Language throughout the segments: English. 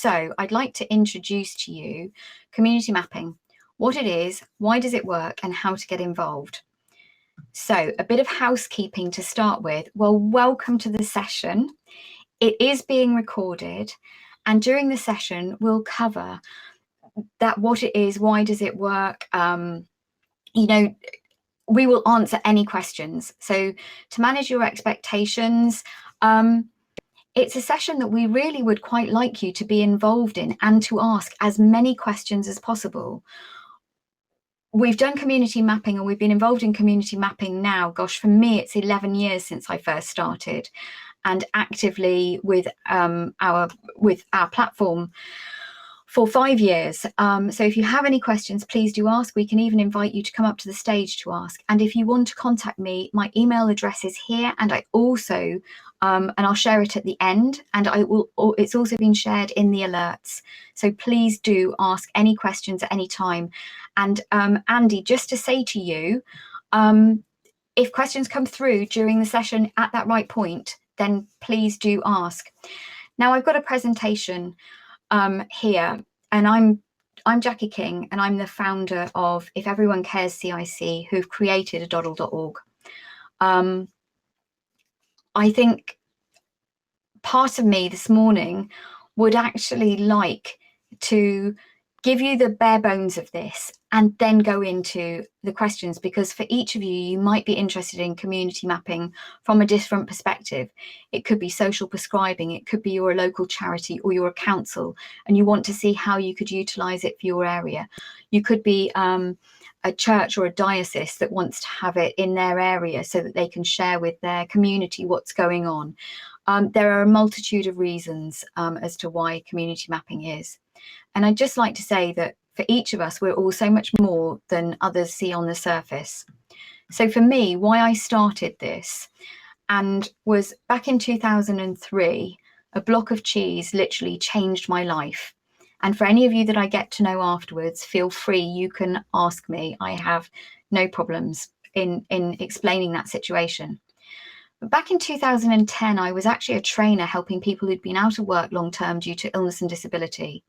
So I'd like to introduce to you community mapping, what it is, why does it work, and how to get involved. So a bit of housekeeping to start with. Well, welcome to the session. It is being recorded, and during the session, we'll cover that, what it is, why does it work, we will answer any questions. So to manage your expectations, it's a session that we really would quite like you to be involved in and to ask as many questions as possible. We've done community mapping, and we've been involved in community mapping now, gosh, for me, it's 11 years since I first started, and actively with our platform for 5 years. So if you have any questions, please do ask. We can even invite you to come up to the stage to ask. And if you want to contact me, my email address is here, and I also, and I'll share it at the end, and it's also been shared in the alerts. So please do ask any questions at any time. And Andy, just to say to you, if questions come through during the session at that right point, then please do ask. Now I've got a presentation here, and I'm Jackie King, and I'm the founder of If Everyone Cares CIC, who've created aDoddle.org. I think part of me this morning would actually like to give you the bare bones of this and then go into the questions, because for each of you, you might be interested in community mapping from a different perspective. It could be social prescribing, it could be you're a local charity or you're a council and you want to see how you could utilize it for your area. You could be a church or a diocese that wants to have it in their area so that they can share with their community what's going on. There are a multitude of reasons as to why community mapping is. And I'd just like to say that for each of us, we're all so much more than others see on the surface. So for me, why I started this and was back in 2003, a block of cheese literally changed my life. And for any of you that I get to know afterwards, feel free, you can ask me. I have no problems in explaining that situation. But back in 2010, I was actually a trainer helping people who'd been out of work long term due to illness and disability.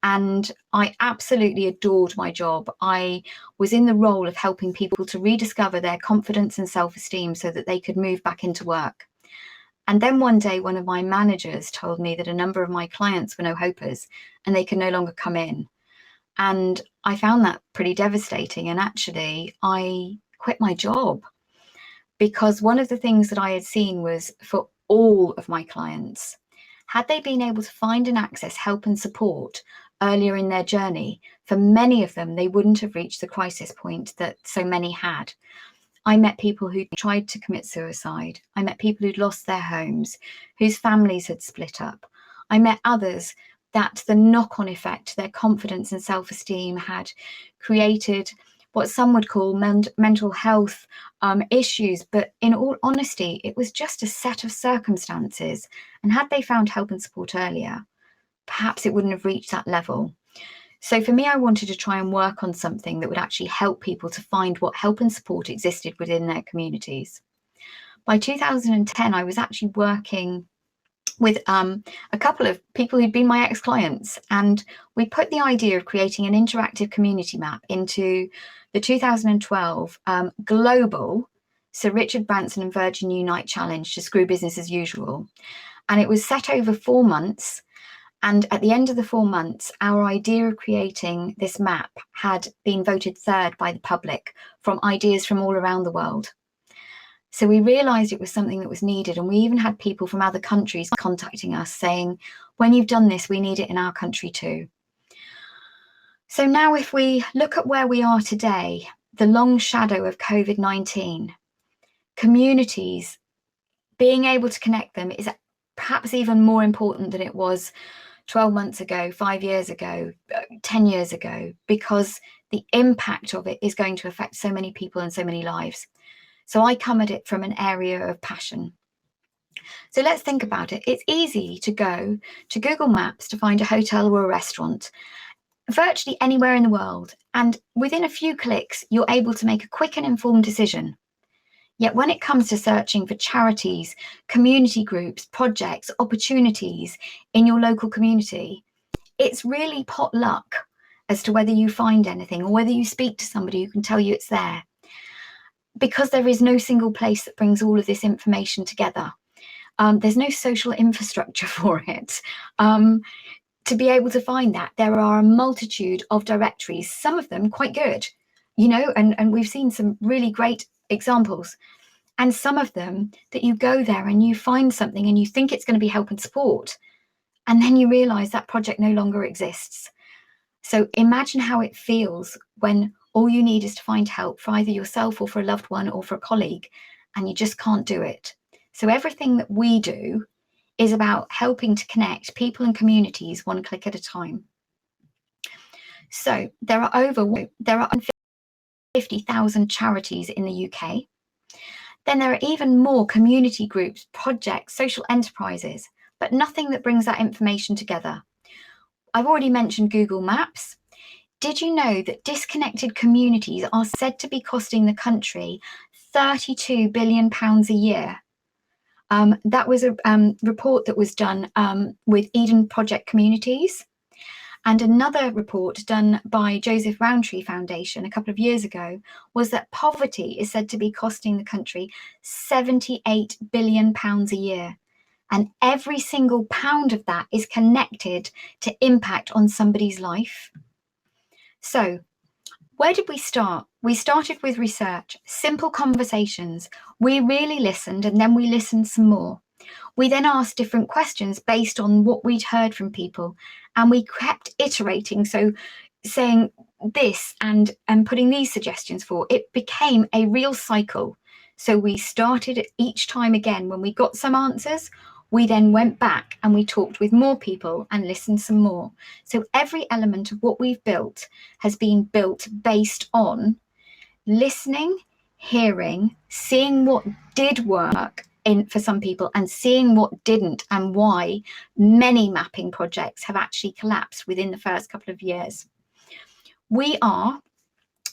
And I absolutely adored my job. I was in the role of helping people to rediscover their confidence and self-esteem so that they could move back into work. And then one day, one of my managers told me that a number of my clients were no hopers and they could no longer come in. And I found that pretty devastating. And actually, I quit my job, because one of the things that I had seen was, for all of my clients, had they been able to find and access help and support earlier in their journey, for many of them, they wouldn't have reached the crisis point that so many had. I met people who tried to commit suicide. I met people who'd lost their homes, whose families had split up. I met others that the knock-on effect, their confidence and self-esteem had created what some would call mental health issues. But in all honesty, it was just a set of circumstances. And had they found help and support earlier, perhaps it wouldn't have reached that level. So for me, I wanted to try and work on something that would actually help people to find what help and support existed within their communities. By 2010, I was actually working with a couple of people who'd been my ex-clients, and we put the idea of creating an interactive community map into the 2012 global Sir Richard Branson and Virgin Unite Challenge to Screw Business as Usual. And it was set over 4 months. And at the end of the 4 months, our idea of creating this map had been voted third by the public from ideas from all around the world. So we realised it was something that was needed, and we even had people from other countries contacting us saying, when you've done this, we need it in our country too. So now if we look at where we are today, the long shadow of COVID-19, communities, being able to connect them is perhaps even more important than it was 12 months ago, 5 years ago, 10 years ago, because the impact of it is going to affect so many people and so many lives. So I come at it from an area of passion. So let's think about it. It's easy to go to Google Maps to find a hotel or a restaurant virtually anywhere in the world. And within a few clicks, you're able to make a quick and informed decision. Yet when it comes to searching for charities, community groups, projects, opportunities in your local community, it's really pot luck as to whether you find anything or whether you speak to somebody who can tell you it's there, because there is no single place that brings all of this information together. There's no social infrastructure for it. To be able to find that, there are a multitude of directories, some of them quite good, you know, and we've seen some really great examples, and some of them that you go there and you find something and you think it's going to be help and support, and then you realize that project no longer exists. So imagine how it feels when all you need is to find help for either yourself or for a loved one or for a colleague, and you just can't do it. So everything that we do is about helping to connect people and communities one click at a time. So there are 50,000 charities in the UK. Then there are even more community groups, projects, social enterprises, but nothing that brings that information together. I've already mentioned Google Maps. Did you know that disconnected communities are said to be costing the country £32 billion a year? That was a report that was done with Eden Project Communities. And another report done by Joseph Rowntree Foundation a couple of years ago was that poverty is said to be costing the country £78 billion a year. And every single pound of that is connected to impact on somebody's life. So where did we start? We started with research, simple conversations. We really listened, and then we listened some more. We then asked different questions based on what we'd heard from people, and we kept iterating, so saying this and putting these suggestions forward. It became a real cycle. So we started each time again. When we got some answers, we then went back and we talked with more people and listened some more. So every element of what we've built has been built based on listening, hearing, seeing what did work for some people and seeing what didn't, and why many mapping projects have actually collapsed within the first couple of years. We are,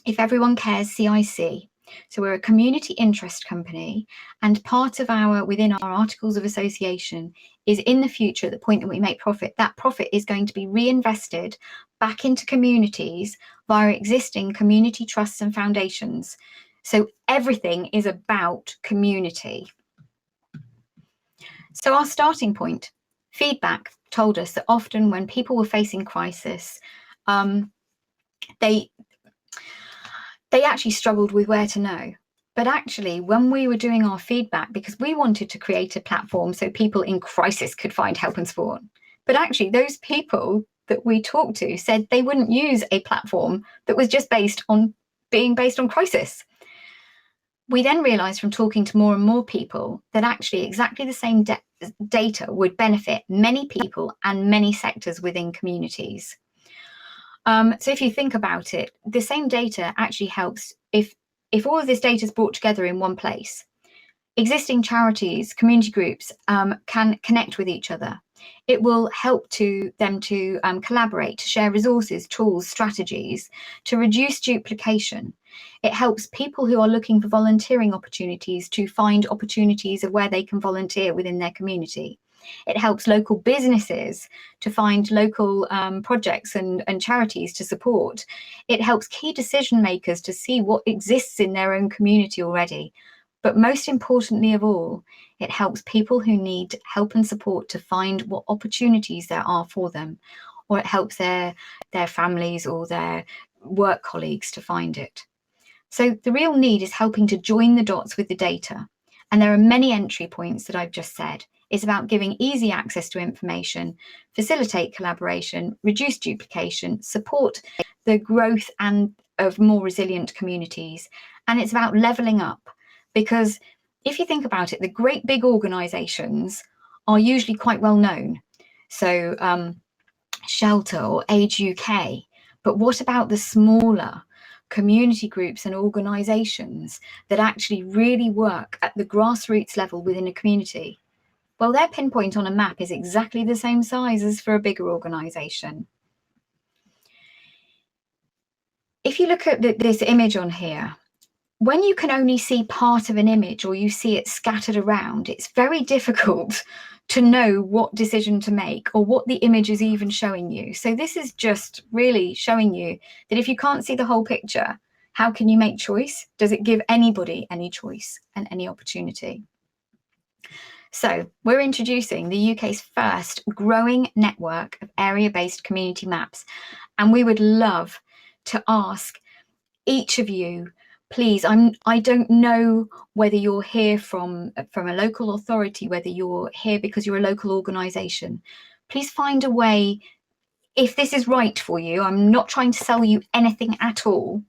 if everyone cares, CIC. So we're a community interest company, and part of within our articles of association is, in the future, at the point that we make profit, that profit is going to be reinvested back into communities via existing community trusts and foundations. So everything is about community. So our starting point, feedback told us that often when people were facing crisis, they actually struggled with where to know. But actually, when we were doing our feedback, because we wanted to create a platform so people in crisis could find help and support, but actually those people that we talked to said they wouldn't use a platform that was just being based on crisis. We then realized from talking to more and more people that actually exactly the same data would benefit many people and many sectors within communities. So if you think about it, the same data actually helps if all of this data is brought together in one place. Existing charities, community groups can connect with each other. It will help them to collaborate, to share resources, tools, strategies, to reduce duplication. It helps people who are looking for volunteering opportunities to find opportunities of where they can volunteer within their community. It helps local businesses to find local projects and charities to support. It helps key decision makers to see what exists in their own community already. But most importantly of all, it helps people who need help and support to find what opportunities there are for them, or it helps their families or their work colleagues to find it. So the real need is helping to join the dots with the data. And there are many entry points that I've just said. It's about giving easy access to information, facilitate collaboration, reduce duplication, support the growth of more resilient communities. And it's about leveling up, because if you think about it, the great big organisations are usually quite well known. So Shelter or Age UK. But what about the smaller community groups and organisations that actually really work at the grassroots level within a community? Well, their pinpoint on a map is exactly the same size as for a bigger organisation. If you look at this image on here, when you can only see part of an image or you see it scattered around, it's very difficult to know what decision to make or what the image is even showing you. So this is just really showing you that if you can't see the whole picture, how can you make choice? Does it give anybody any choice and any opportunity? So we're introducing the UK's first growing network of area-based community maps, and we would love to ask each of you, please, I don't know whether you're here from a local authority, whether you're here because you're a local organisation. Please find a way, if this is right for you, I'm not trying to sell you anything at all,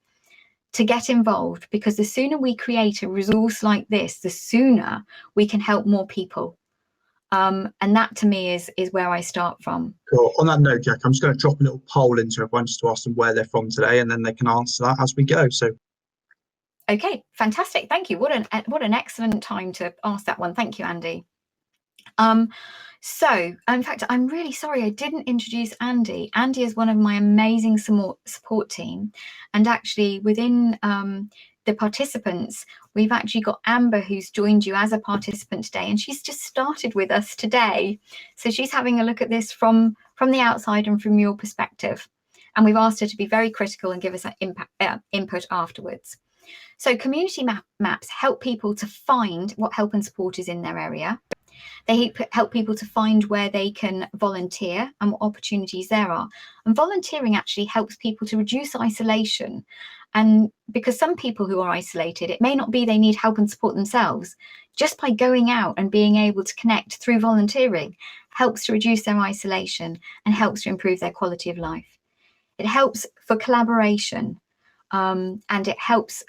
to get involved, because the sooner we create a resource like this, the sooner we can help more people. And that to me is where I start from. Cool. On that note, Jack, I'm just going to drop a little poll into everyone just to ask them where they're from today, and then they can answer that as we go. So, okay, fantastic. Thank you. What an excellent time to ask that one. Thank you, Andy. So, in fact, I'm really sorry I didn't introduce Andy. Andy is one of my amazing support team, and actually within the participants, we've actually got Amber, who's joined you as a participant today, and she's just started with us today. So she's having a look at this from the outside and from your perspective. And we've asked her to be very critical and give us an input afterwards. So community maps help people to find what help and support is in their area. They help people to find where they can volunteer and what opportunities there are. And volunteering actually helps people to reduce isolation. And because some people who are isolated, it may not be they need help and support themselves. Just by going out and being able to connect through volunteering helps to reduce their isolation and helps to improve their quality of life. It helps for collaboration, and it helps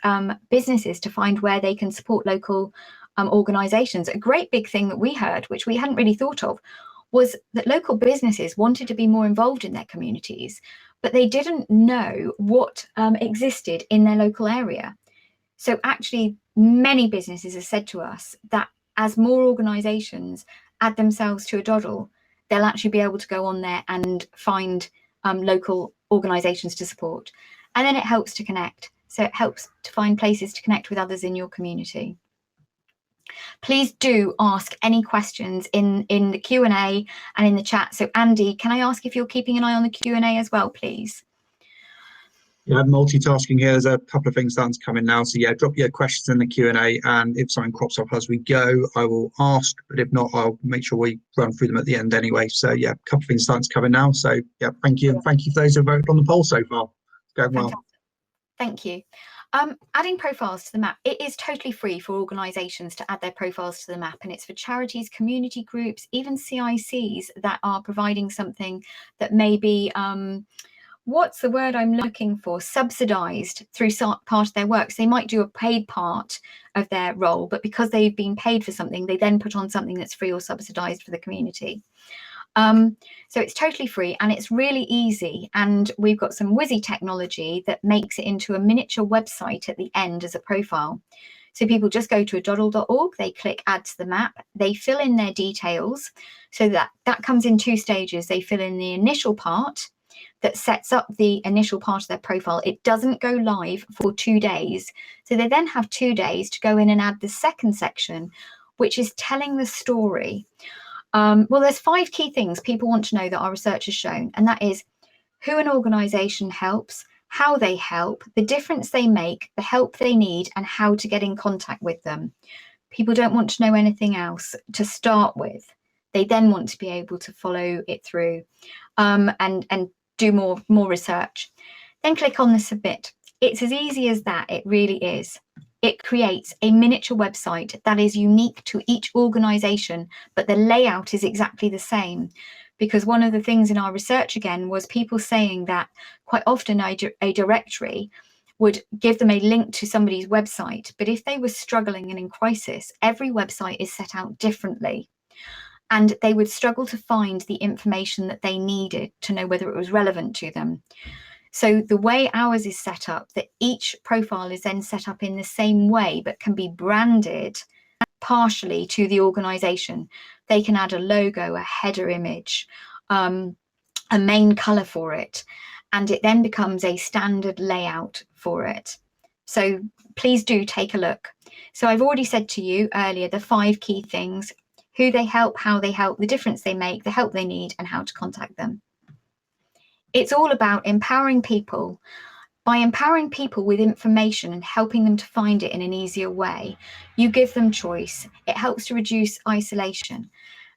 businesses to find where they can support local organisations. A great big thing that we heard, which we hadn't really thought of, was that local businesses wanted to be more involved in their communities, but they didn't know what existed in their local area. So actually, many businesses have said to us that as more organisations add themselves to aDoddle, they'll actually be able to go on there and find local organisations to support. And then it helps to connect. So it helps to find places to connect with others in your community. Please do ask any questions in the Q&A and in the chat. So Andy, can I ask if you're keeping an eye on the Q&A as well, please? Yeah, multitasking here. There's a couple of things starting to come in now. So yeah, drop your questions in the Q&A, and if something crops up as we go, I will ask, but if not, I'll make sure we run through them at the end anyway. So yeah, a couple of things starting to come in now. So yeah, thank you. And thank you for those who voted on the poll so far. It's going well. Thank you. Adding profiles to the map, it is totally free for organisations to add their profiles to the map, and it's for charities, community groups, even CICs that are providing something that may be, what's the word I'm looking for, subsidised through part of their work. So they might do a paid part of their role, but because they've been paid for something, they then put on something that's free or subsidised for the community. So it's totally free and it's really easy, and we've got some whizzy technology that makes it into a miniature website at the end as a profile. So people just go to aDoddle.org, they click add to the map, they fill in their details. So that comes in two stages. They fill in the initial part that sets up the initial part of their profile. It doesn't go live for 2 days. So they then have 2 days to go in and add the second section, which is telling the story. Well, there's 5 key things people want to know that our research has shown, and that is who an organisation helps, how they help, the difference they make, the help they need, and how to get in contact with them. People don't want to know anything else to start with. They then want to be able to follow it through and do more research. Then click on the submit. It's as easy as that. It really is. It creates a miniature website that is unique to each organisation, but the layout is exactly the same. Because one of the things in our research, again, was people saying that quite often a directory would give them a link to somebody's website. But if they were struggling and in crisis, every website is set out differently. And they would struggle to find the information that they needed to know whether it was relevant to them. So the way ours is set up, that each profile is then set up in the same way, but can be branded partially to the organisation. They can add a logo, a header image, a main colour for it, and it then becomes a standard layout for it. So please do take a look. So I've already said to you earlier, the 5 key things: who they help, how they help, the difference they make, the help they need, and how to contact them. It's all about empowering people. By empowering people with information and helping them to find it in an easier way, you give them choice. It helps to reduce isolation.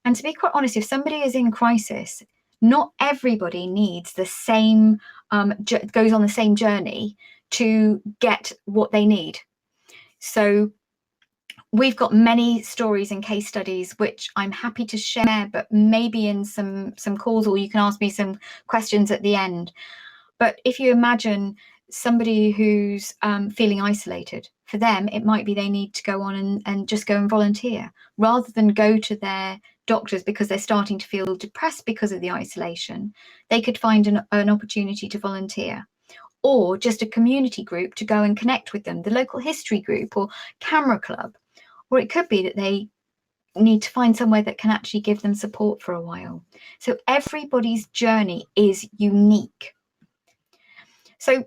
And to be quite honest, if somebody is in crisis, not everybody needs the same, goes on the same journey to get what they need. So we've got many stories and case studies which I'm happy to share, but maybe in some calls, or you can ask me some questions at the end. But if you imagine somebody who's feeling isolated, for them, it might be they need to go on and just go and volunteer rather than go to their doctors because they're starting to feel depressed because of the isolation. They could find an opportunity to volunteer, or just a community group to go and connect with them, the local history group or camera club. Or it could be that they need to find somewhere that can actually give them support for a while. So everybody's journey is unique. So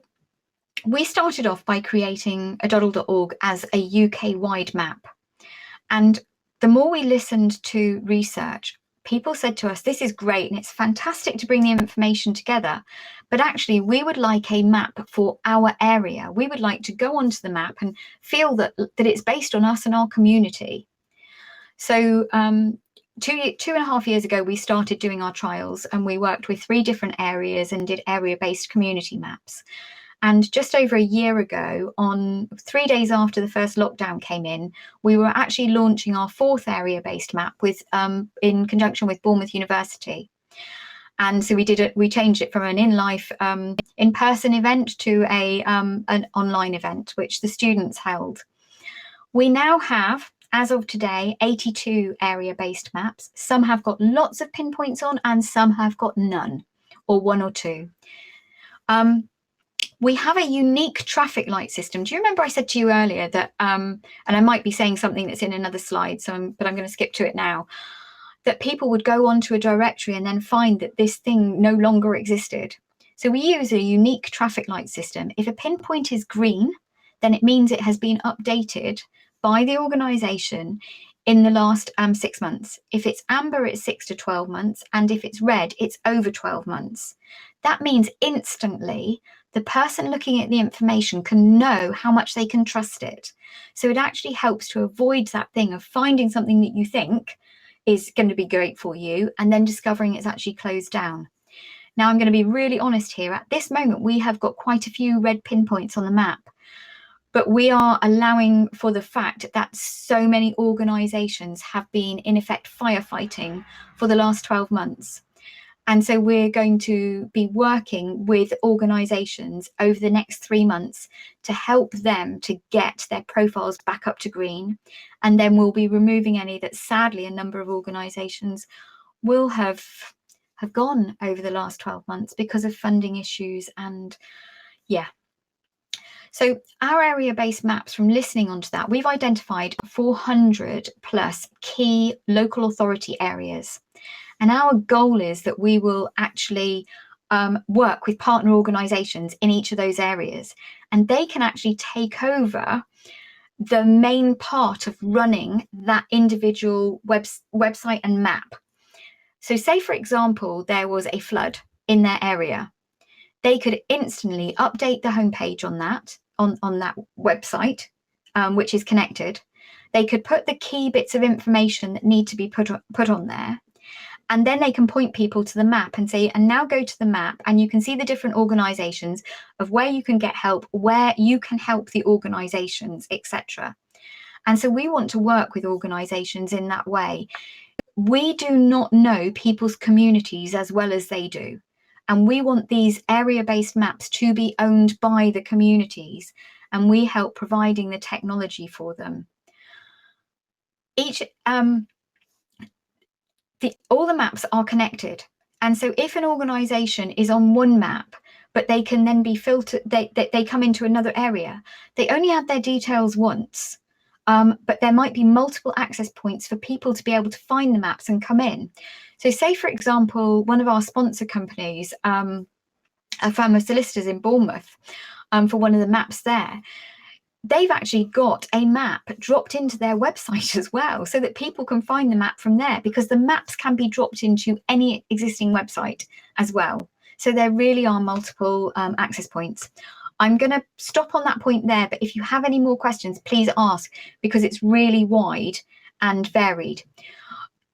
we started off by creating aDoddle.org as a UK-wide map. And the more we listened to research, people said to us, this is great and it's fantastic to bring the information together, but actually we would like a map for our area. We would like to go onto the map and feel that it's based on us and our community. So 2.5 years ago, we started doing our trials, and we worked with 3 different areas and did area-based community maps. And just over a year ago, on 3 days after the first lockdown came in, we were actually launching our 4th area-based map with in conjunction with Bournemouth University. And so we changed it from an in-person event to an online event, which the students held. We now have, as of today, 82 area-based maps. Some have got lots of pinpoints on and some have got none, or 1 or 2. We have a unique traffic light system. Do you remember I said to you earlier that, and I might be saying something that's in another slide, but I'm going to skip to it now, that people would go onto a directory and then find that this thing no longer existed. So we use a unique traffic light system. If a pinpoint is green, then it means it has been updated by the organisation in the last 6 months. If it's amber, it's 6 to 12 months. And if it's red, it's over 12 months. That means instantly the person looking at the information can know how much they can trust it. So it actually helps to avoid that thing of finding something that you think is going to be great for you and then discovering it's actually closed down. Now, I'm going to be really honest here. At this moment, we have got quite a few red pinpoints on the map, but we are allowing for the fact that so many organisations have been, in effect, firefighting for the last 12 months. And so we're going to be working with organisations over the next 3 months to help them to get their profiles back up to green. And then we'll be removing any that sadly a number of organisations will have gone over the last 12 months because of funding issues. And yeah. So our area-based maps, from listening onto that, we've identified 400 plus key local authority areas. And our goal is that we will actually work with partner organisations in each of those areas, and they can actually take over the main part of running that individual website and map. So say, for example, there was a flood in their area. They could instantly update the homepage on that website, which is connected. They could put the key bits of information that need to be put on there. And then they can point people to the map and say, and now go to the map, and you can see the different organisations of where you can get help, where you can help the organisations, etc. And so we want to work with organisations in that way. We do not know people's communities as well as they do. And we want these area-based maps to be owned by the communities, and we help providing the technology for them. All the maps are connected. And so if an organisation is on one map, but they can then be filtered, they come into another area, they only have their details once, but there might be multiple access points for people to be able to find the maps and come in. So say, for example, one of our sponsor companies, a firm of solicitors in Bournemouth, for one of the maps there, they've actually got a map dropped into their website as well, so that people can find the map from there, because the maps can be dropped into any existing website as well. So there really are multiple access points. I'm going to stop on that point there, but if you have any more questions, please ask, because it's really wide and varied.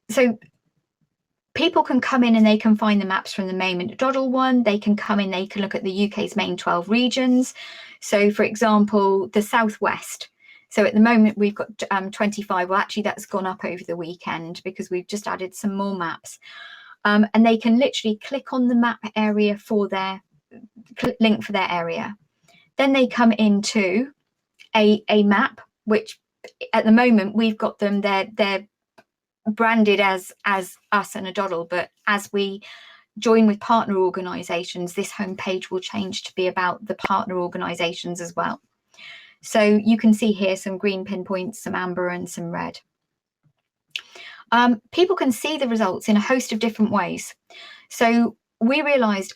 So people can come in and they can find the maps from the main aDoddle one. They can come in, they can look at the UK's main 12 regions. So for example, the Southwest. So at the moment we've got 25. Well, actually that's gone up over the weekend because we've just added some more maps. And they can literally click on the map area for their link for their area. Then they come into a map, which at the moment we've got them, they're branded as us and aDoddle, but as we join with partner organisations, this homepage will change to be about the partner organisations as well. So you can see here some green pinpoints, some amber and some red. People can see the results in a host of different ways. So we realised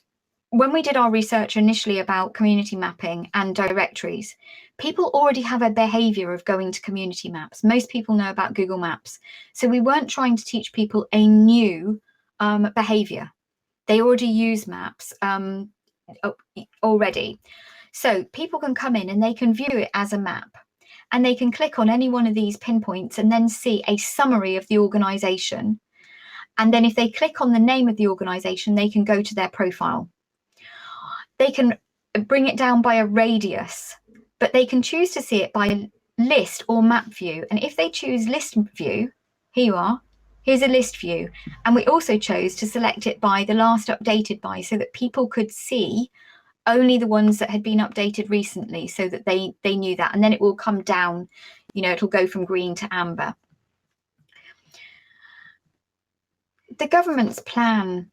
when we did our research initially about community mapping and directories, people already have a behaviour of going to community maps. Most people know about Google Maps. So we weren't trying to teach people a new behaviour. They already use maps already. So people can come in and they can view it as a map. And they can click on any one of these pinpoints and then see a summary of the organisation. And then if they click on the name of the organisation, they can go to their profile. They can bring it down by a radius, but they can choose to see it by list or map view. And if they choose list view, here you are, here's a list view. And we also chose to select it by the last updated by, so that people could see only the ones that had been updated recently, so that they knew that. And then it will come down, you know, it'll go from green to amber. The government's plan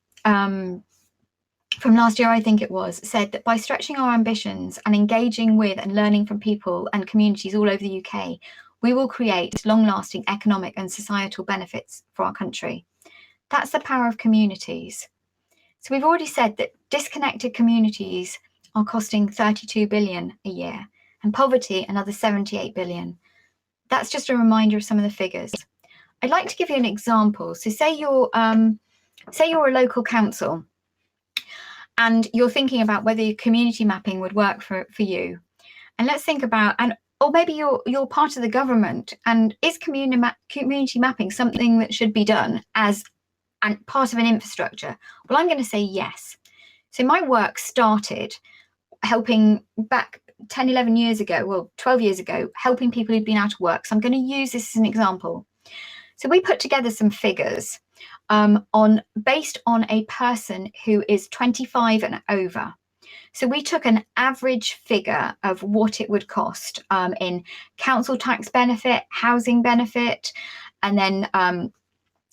from last year, I think it was, said that by stretching our ambitions and engaging with and learning from people and communities all over the UK, we will create long-lasting economic and societal benefits for our country. That's the power of communities. So we've already said that disconnected communities are costing 32 billion a year, and poverty another 78 billion. That's just a reminder of some of the figures. I'd like to give you an example. So say you're a local council and you're thinking about whether your community mapping would work for you. And let's think about, or maybe you're part of the government, and is community mapping something that should be done as part of an infrastructure? Well, I'm going to say yes. So my work started helping back 10, 11 years ago, well, 12 years ago, helping people who'd been out of work. So I'm going to use this as an example. So we put together some figures based on a person who is 25 and over. So we took an average figure of what it would cost in council tax benefit, housing benefit, and then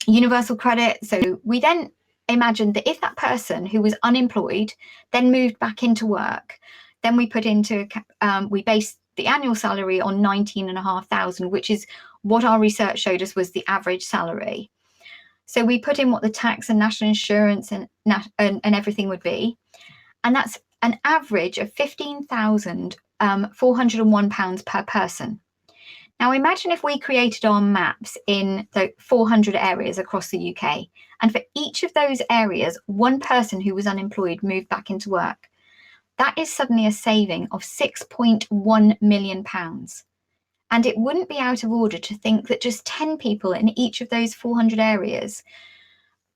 universal credit. So we then imagined that if that person who was unemployed then moved back into work, then we put into, we based the annual salary on 19,500, which is what our research showed us was the average salary. So we put in what the tax and national insurance and everything would be. And that's an average of £15,401 per person. Now imagine if we created our maps in the 400 areas across the UK, and for each of those areas, one person who was unemployed moved back into work. That is suddenly a saving of £6.1 million. And it wouldn't be out of order to think that just 10 people in each of those 400 areas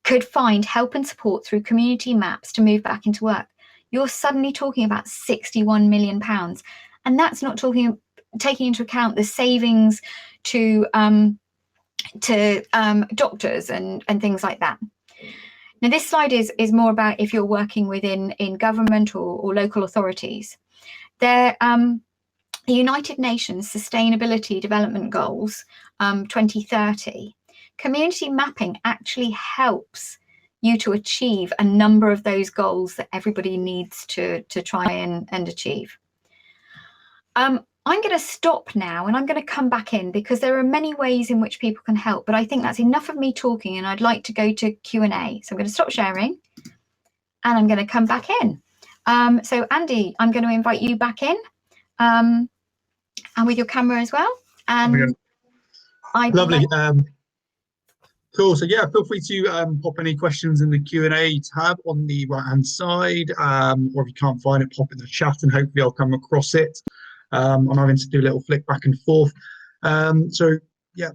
could find help and support through community maps to move back into work. You're suddenly talking about £61 million. And that's not taking into account the savings to doctors and things like that. Now, this slide is more about if you're working within government or local authorities. The United Nations Sustainability Development Goals 2030, community mapping actually helps you to achieve a number of those goals that everybody needs to try and achieve. I'm going to stop now and I'm going to come back in because there are many ways in which people can help, but I think that's enough of me talking and I'd like to go to Q&A. So I'm going to stop sharing and I'm going to come back in. So Andy, I'm going to invite you back in. and with your camera as well. And I'd Lovely. like Cool. So yeah, feel free to pop any questions in the Q&A tab on the right-hand side, or if you can't find it, pop in the chat, and hopefully I'll come across it. I'm having to do a little flick back and forth. So yeah,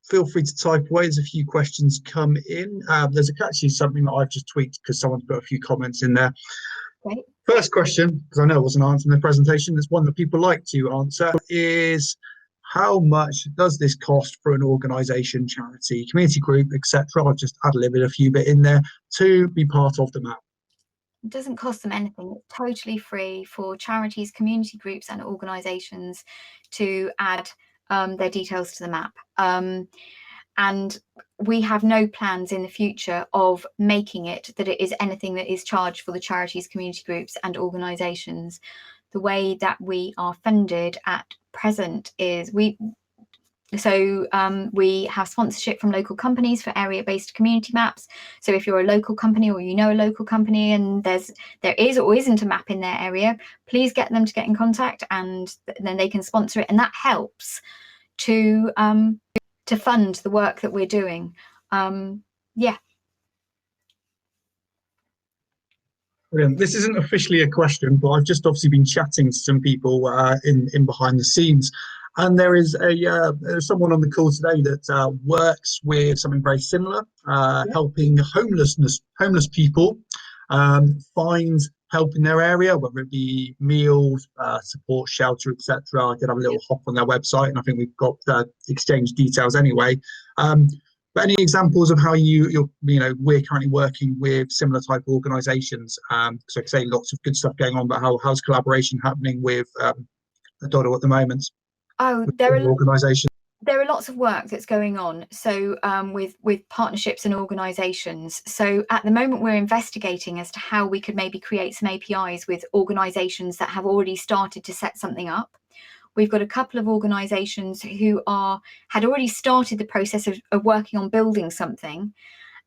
feel free to type away. There's a few questions come in. There's actually something that I've just tweaked because someone's put a few comments in there. great. First question, because I know it wasn't answered in the presentation, there's one that people like to answer, is how much does this cost for an organisation, charity, community group, etc.? I'll just add a little bit, a few bit in there to be part of the map. It doesn't cost them anything. It's totally free for charities, community groups and organisations to add their details to the map. And we have no plans in the future of making it that it is anything that is charged for the charities, community groups and organisations. The way that we are funded at present is we have sponsorship from local companies for area-based community maps. So if you're a local company or you know a local company and there is or isn't a map in their area, please get them to get in contact, and then they can sponsor it, and that helps to fund the work that we're doing. Yeah. Brilliant. This isn't officially a question, but I've just obviously been chatting to some people in behind the scenes, and there is there's someone on the call today that works with something very similar, helping homeless people find help in their area, whether it be meals, support, shelter, etc. I did have a little hop on their website, and I think we've got exchange details anyway. But any examples of how we're currently working with similar type of organisations? So I say lots of good stuff going on, but how's collaboration happening with aDoddle at the moment? Oh, there are lots of work that's going on. So with partnerships and organisations. So at the moment we're investigating as to how we could maybe create some APIs with organisations that have already started to set something up. We've got a couple of organisations who had already started the process of working on building something,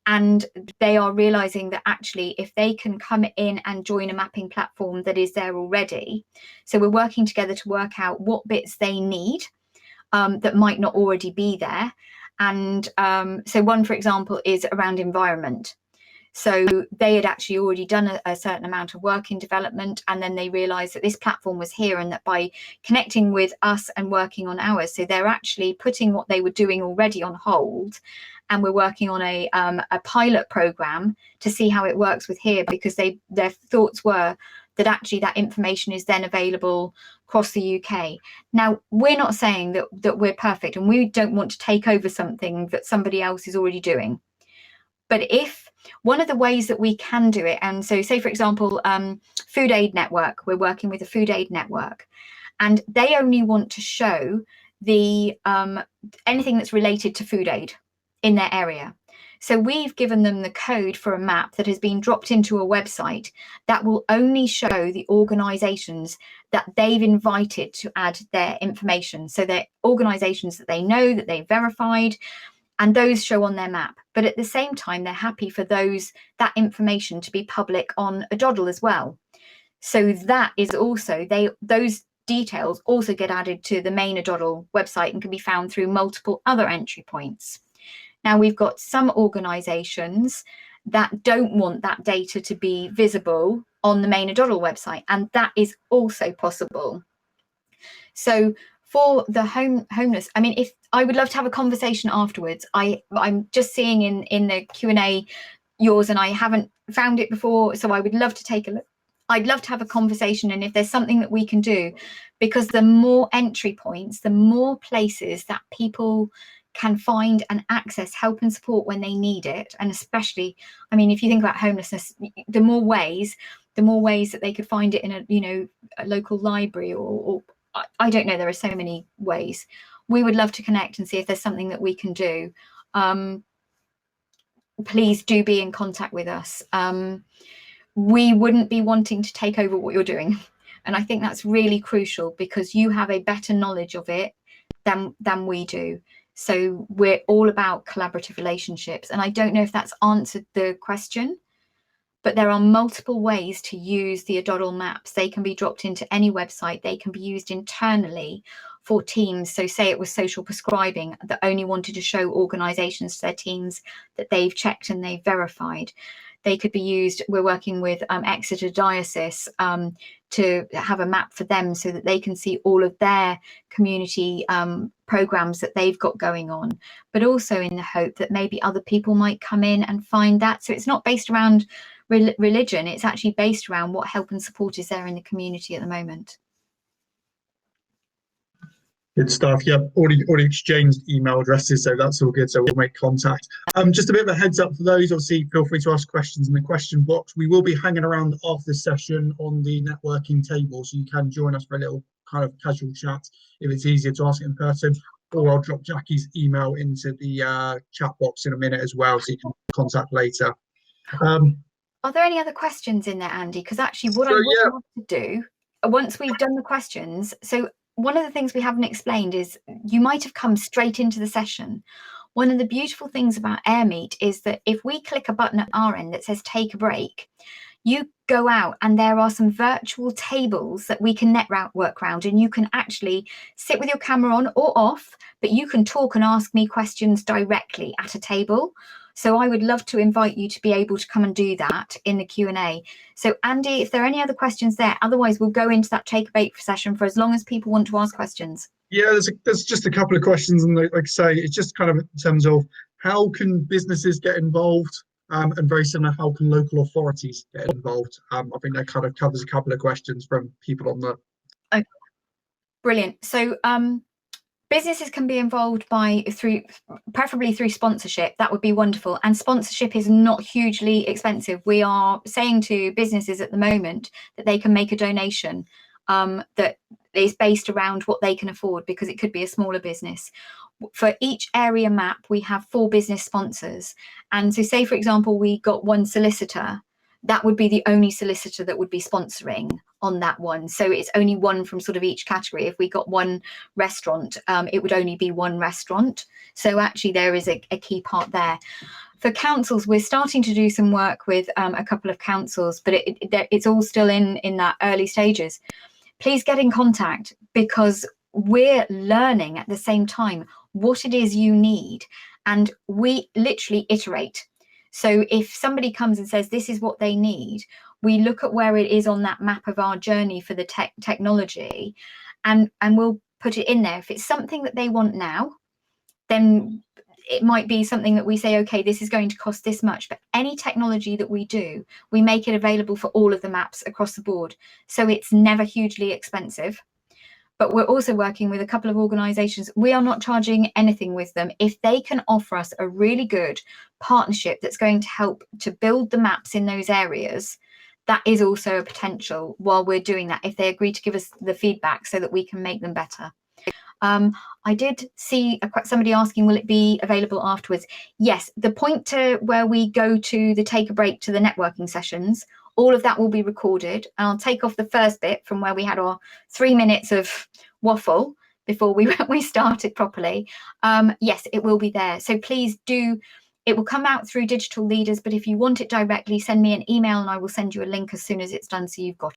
and they are realising that actually if they can come in and join a mapping platform that is there already. So we're working together to work out what bits they need that might not already be there. And so one, for example, is around environment. So they had actually already done a certain amount of work in development, and then they realized that this platform was here, and that by connecting with us and working on ours, so they're actually putting what they were doing already on hold, and we're working on a pilot program to see how it works with here, because their thoughts were that actually that information is then available across the UK. Now, we're not saying that we're perfect, and we don't want to take over something that somebody else is already doing. But if one of the ways that we can do it, and so say, for example, Food Aid Network, we're working with a Food Aid Network, and they only want to show the anything that's related to food aid in their area. So we've given them the code for a map that has been dropped into a website that will only show the organisations that they've invited to add their information. So they're organisations that they know, that they've verified, and those show on their map. But at the same time, they're happy for that information to be public on aDoddle as well. So that is also, those details also get added to the main aDoddle website and can be found through multiple other entry points. Now, we've got some organisations that don't want that data to be visible on the main aDoddle website, and that is also possible. So for the homeless, I mean, if I would love to have a conversation afterwards. I'm just seeing in the Q&A yours, and I haven't found it before, so I would love to take a look. I'd love to have a conversation, and if there's something that we can do, because the more entry points, the more places that people can find and access help and support when they need it. And especially, I mean, if you think about homelessness, the more ways that they could find it in a local library, or I don't know, there are so many ways. We would love to connect and see if there's something that we can do. Please do be in contact with us. We wouldn't be wanting to take over what you're doing. And I think that's really crucial, because you have a better knowledge of it than we do. So we're all about collaborative relationships. And I don't know if that's answered the question, but there are multiple ways to use the aDoddle maps. They can be dropped into any website. They can be used internally for teams. So say it was social prescribing that only wanted to show organisations to their teams that they've checked and they've verified. They could be used. We're working with Exeter Diocese to have a map for them so that they can see all of their community programs that they've got going on, but also in the hope that maybe other people might come in and find that. So it's not based around religion, it's actually based around what help and support is there in the community at the moment. Good stuff. Yeah, already exchanged email addresses, so that's all good. So we'll make contact. Just a bit of a heads up for those. Obviously, feel free to ask questions in the question box. We will be hanging around after the session on the networking table, so you can join us for a little kind of casual chat if it's easier to ask it in person. Or I'll drop Jackie's email into the chat box in a minute as well, so you can contact later. Are there any other questions in there, Andy? Because actually, what I would love to do once we've done the questions. So one of the things we haven't explained is you might have come straight into the session. One of the beautiful things about AirMeet is that if we click a button at our end that says take a break, you go out and there are some virtual tables that we can network around, and you can actually sit with your camera on or off, but you can talk and ask me questions directly at a table. So I would love to invite you to be able to come and do that in the Q&A. So Andy, if there are any other questions there, otherwise we'll go into that take a break session for as long as people want to ask questions. Yeah, there's just a couple of questions, and like I say, it's just kind of in terms of how can businesses get involved, and very similar, how can local authorities get involved? I think that kind of covers a couple of questions from people on the. Okay. Brilliant. So businesses can be involved preferably through sponsorship. That would be wonderful. And sponsorship is not hugely expensive. We are saying to businesses at the moment that they can make a donation that is based around what they can afford, because it could be a smaller business. For each area map, we have 4 business sponsors. And so say, for example, we got one solicitor, that would be the only solicitor that would be sponsoring on that one. So it's only one from sort of each category. If we got one restaurant, it would only be one restaurant. So actually there is a key part there. For councils, we're starting to do some work with a couple of councils, but it's all still in that early stages. Please get in contact, because we're learning at the same time what it is you need, and we literally iterate. So if somebody comes and says this is what they need, we look at where it is on that map of our journey for the technology, and we'll put it in there. If it's something that they want now, then it might be something that we say, okay, this is going to cost this much. But any technology that we do, we make it available for all of the maps across the board. So it's never hugely expensive. But we're also working with a couple of organisations. We are not charging anything with them. If they can offer us a really good partnership that's going to help to build the maps in those areas, that is also a potential while we're doing that, if they agree to give us the feedback so that we can make them better. I did see somebody asking, will it be available afterwards? Yes, the point to where we go to the take a break to the networking sessions, all of that will be recorded. And I'll take off the first bit from where we had our 3 minutes of waffle before we started properly. Yes, it will be there. So please do. It will come out through Digital Leaders, but if you want it directly, send me an email and I will send you a link as soon as it's done, so you've got